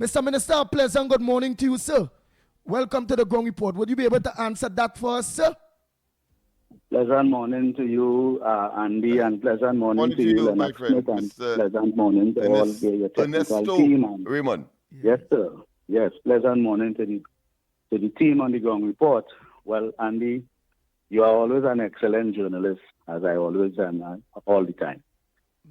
Mr. Minister, a pleasant good morning to you, sir. Welcome to the Ground Report. Would you be able to answer that for us, sir? Pleasant morning to you, Andy, and pleasant morning to you, my friend, Smith, and pleasant morning to all your technical team. And Raymond. Yes, sir. Yes, pleasant morning to the team on the Ground Report. Well, Andy, you are always an excellent journalist, as I always am, all the time.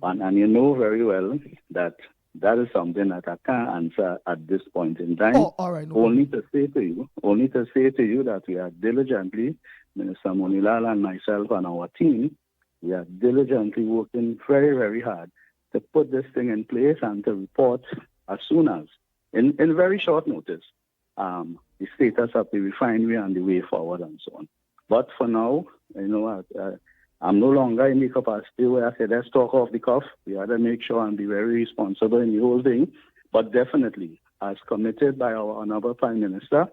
And you know very well that is something that I can't answer at this point in time. Oh, all right. Only to say to you that we are diligently, Minister Monilal and myself and our team, we are diligently working very, very hard to put this thing in place and to report as soon as, in very short notice, the status of the refinery and the way forward and so on. But for now, I'm no longer in the capacity where I said, let's talk off the cuff. We had to make sure and be very responsible in the whole thing. But definitely, as committed by our Honorable Prime Minister,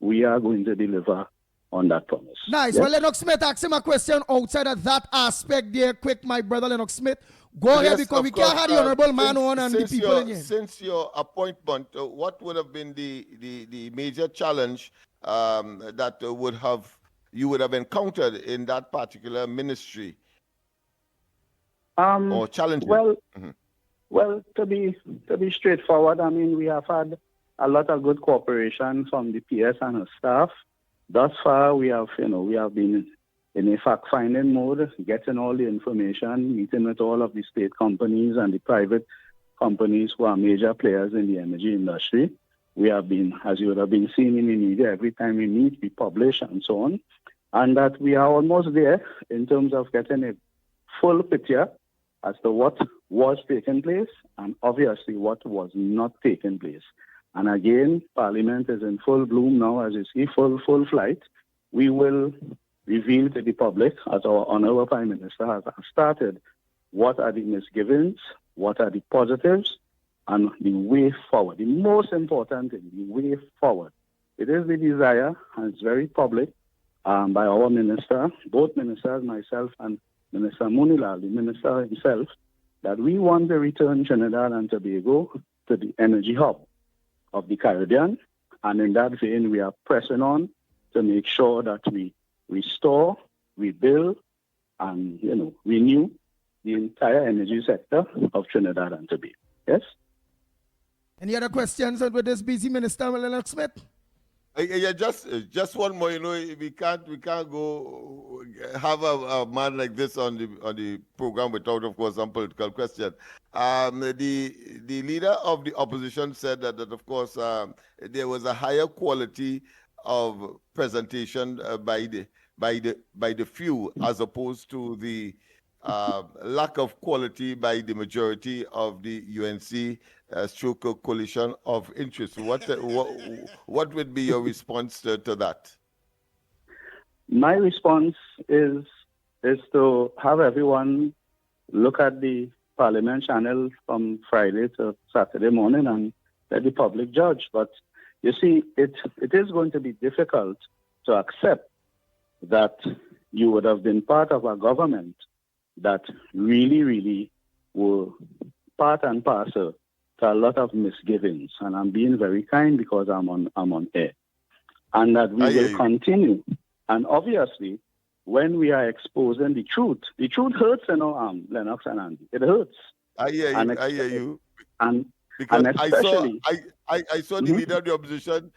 we are going to deliver on that promise. Nice. Yes? Well, Lennox Smith, ask him a question outside of that aspect there. Quick, my brother Lennox Smith. Go ahead, because we can't have the Honorable man on and the people in here. Since your appointment, what would have been the major challenge that you would have encountered in that particular ministry, or challenging? Well, to be straightforward, I mean, we have had a lot of good cooperation from the PS and her staff. Thus far, we have been in a fact-finding mode, getting all the information, meeting with all of the state companies and the private companies who are major players in the energy industry. We have been, as you would have been seeing in the media, every time we meet, we publish and so on. And that we are almost there in terms of getting a full picture as to what was taking place and obviously what was not taking place. And again, Parliament is in full bloom now, as you see, full flight. We will reveal to the public, as our Honorable Prime Minister has started, what are the misgivings, what are the positives, and the way forward. The most important thing, the way forward. It is the desire, and it's very public, by our minister, both ministers, myself and Minister Monilal, the minister himself, that we want to return Trinidad and Tobago to the energy hub of the Caribbean. And in that vein, we are pressing on to make sure that we restore, rebuild, and renew the entire energy sector of Trinidad and Tobago. Yes? Any other questions with this busy minister, Lennox Smith? Yeah, just one more. We can't go have a man like this on the program without, of course, some political question. The leader of the opposition said that of course there was a higher quality of presentation by the few as opposed to the lack of quality by the majority of the UNC stroke coalition of interest. What would be your response to that? My response is to have everyone look at the Parliament channel from Friday to Saturday morning and let the public judge. But you see, it is going to be difficult to accept that you would have been part of a government that really, really were part and parcel to a lot of misgivings. And I'm being very kind because I'm on air. And that we will continue. And obviously, when we are exposing the truth hurts, Lennox and Andy. It hurts. I hear you. And because especially, I saw the leader of the opposition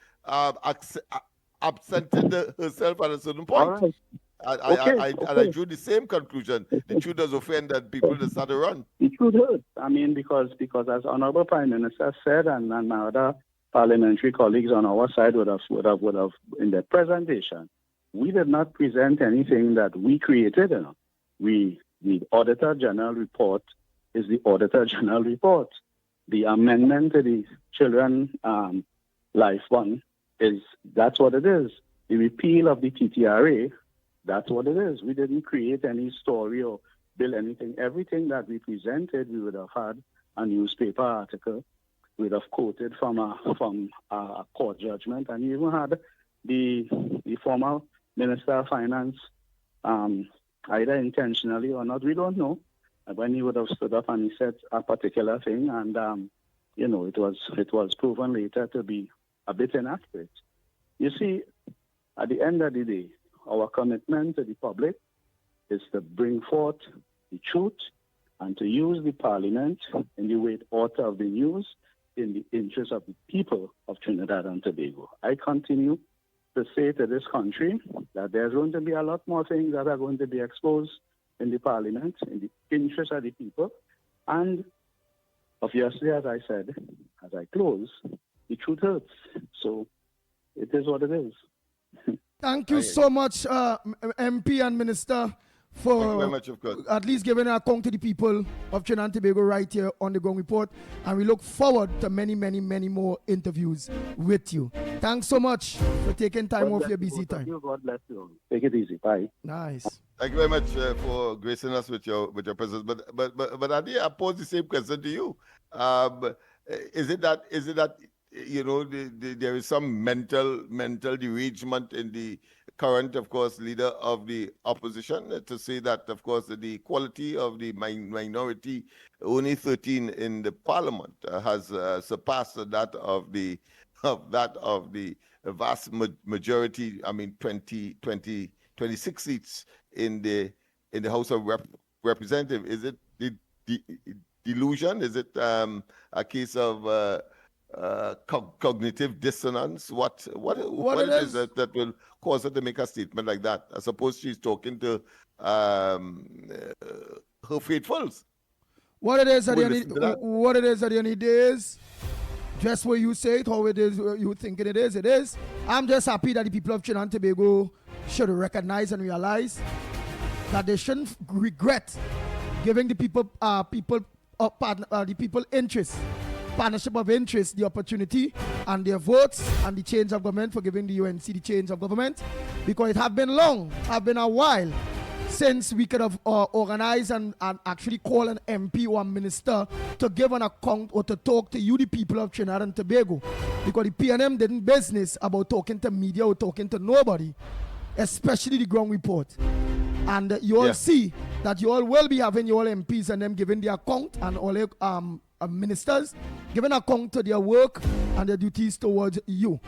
absented herself at a certain point. All right. And I drew the same conclusion. The truth does offend that people that start to run. The truth hurts. I mean, because as Honorable Prime Minister said, and my other parliamentary colleagues on our side would have in their presentation, we did not present anything that we created. The Auditor General report is the Auditor General report. The amendment to the Children Life Fund that's what it is. The repeal of the TTRA, that's what it is. We didn't create any story or build anything. Everything that we presented, we would have had a newspaper article. We'd have quoted from a court judgment, and even had the former Minister of Finance, either intentionally or not, we don't know, when he would have stood up and he said a particular thing, and it was proven later to be a bit inaccurate. You see, at the end of the day, our commitment to the public is to bring forth the truth and to use the parliament in the way it ought to have been used in the interest of the people of Trinidad and Tobago. I continue to say to this country that there's going to be a lot more things that are going to be exposed in the parliament in the interest of the people. And obviously, as I said, as I close, the truth hurts. So it is what it is. Thank you so much, MP and Minister, for Thank you very much, of course. at least giving an account to the people of Trinidad and Tobago right here on the Ground Report. And we look forward to many, many, many more interviews with you. Thanks so much for taking time off your busy time. God bless you. Take it easy. Bye. Nice. Thank you very much for gracing us with your presence. But Adi, I pose the same question to you. Is it that there is some mental derangement in the current, of course, leader of the opposition to say that, of course, the quality of the minority, only 13 in the parliament, has surpassed that of the vast majority. I mean, 26 seats in the House of Representatives. Is it the delusion? Is it a case of cognitive dissonance? What it is that will cause her to make a statement like that? I suppose she's talking to her faithfuls. What it is at the end of the day is just what you say it, how it is, you thinking it is, it is. I'm just happy that the people of Trinidad and Tobago should recognize and realize that they shouldn't regret giving the people partnership of interest, the opportunity and their votes and the change of government, for giving the UNC the change of government, because it have been a while since we could have organized and actually call an MP or a minister to give an account or to talk to you, the people of Trinidad and Tobago, because the PNM didn't business about talking to media or talking to nobody, especially the Ground Report. And you all see that you all will be having your MPs and them giving the account, and all ministers giving account to their work and their duties towards you.